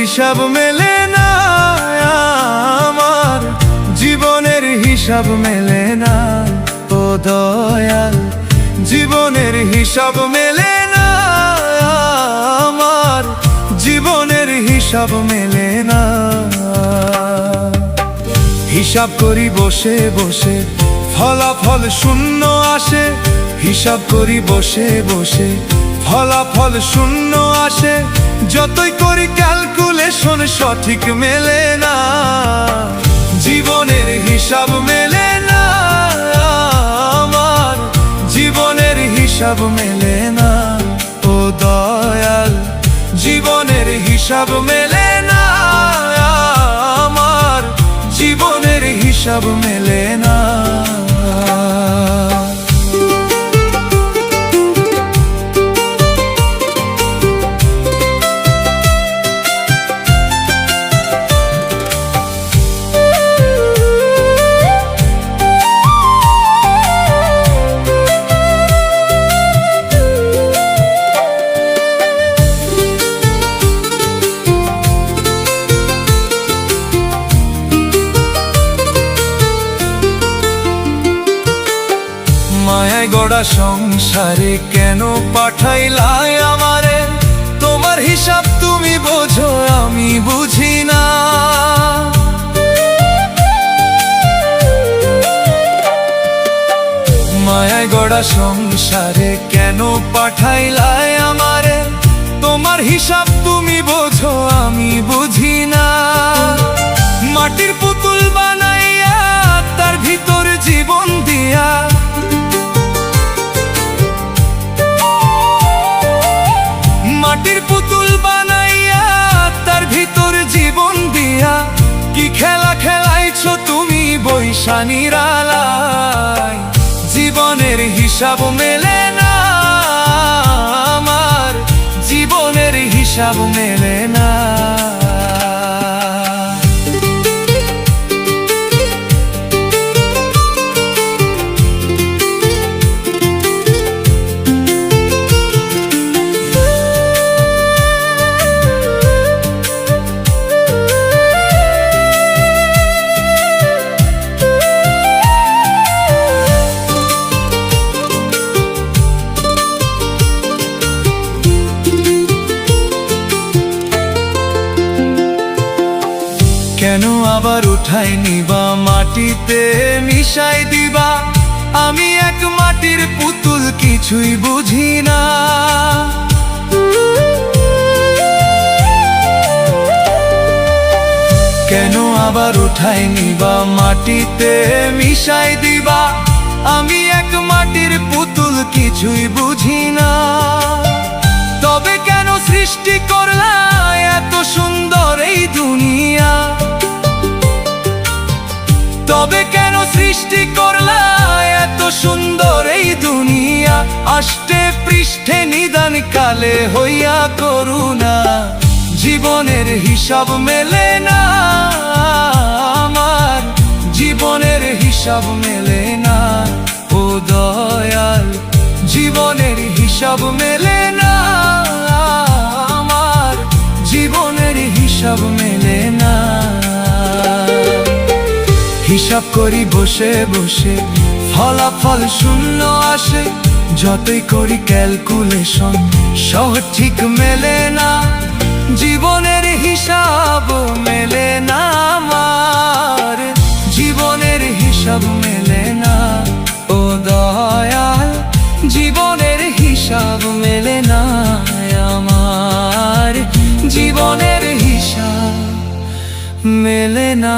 হিসাব মেলে না, আমার জীবনের হিসাব মেলে না। ও দয়াল, জীবনের হিসাব মেলে না, আমার জীবনের হিসাব মেলে না। হিসাব করি বসে বসে, ফলাফল শূন্য আসে। হিসাব করি বসে বসে, ফলাফল শূন্য আসে। যতই করি ক্যালকুলেশন সঠিক মেলে না। জীবনের হিসাব মেলে না, আমার জীবনের হিসাব মেলে না। ও দয়াল, জীবনের হিসাব মেলে না, আমার জীবনের হিসাব মেলে না। মায়ায় গড়া সংসারে কেন পাঠাইলাই আমারে? তোমার হিসাব তুমি বোঝো, আমি বুঝি না। মায়ায় গড়া সংসারে কেন পাঠাইলাই আমারে? তোমার হিসাব তুমি বোঝো, আমি বুঝি না। মাটির পুতুল বানাইয়া তার ভিতর জীবন দিয়া, মাটির পুতুল বানাইয়া তার ভিতর জীবন দিয়া, কি খেলা খেলাইছো তুমি বৈশা নিরালায়? জীবনের হিসাব মেলে না, আমার জীবনের হিসাব মেলে না। কেন আবার উঠাই নিবা, মাটিতে মিশাই দিবা? আমি এক মাটির পুতুল, কিছুই বুঝি না। কেন আবার উঠাই নিবা, মাটিতে মিশাই দিবা? আমি এক মাটির পুতুল, কিছুই বুঝি না। তবে কেন সৃষ্টি করলা এত সুন্দর এই দুনিয়া? তবে কেন সৃষ্টি করলা এত সুন্দর এই দুনিয়া? আষ্টে পৃষ্ঠে নিদান কালে হইয়া করুণা। জীবনের হিসাব মেলে না, আমার জীবনের হিসাব মেলে না। ও দয়াল, জীবনের হিসাব মেলে না, আমার জীবনের হিসাব মেলে না। হিসাব করি বসে বসে, ফলাফল শূন্য আসে। যতই করি ক্যালকুলেশন সঠিক মেলে না। জীবনের হিসাব মেলে না, আমার জীবনের হিসাব মেলে না। ও দয়াল, জীবনের হিসাব মেলে না, আমার জীবনের হিসাব মেলে না।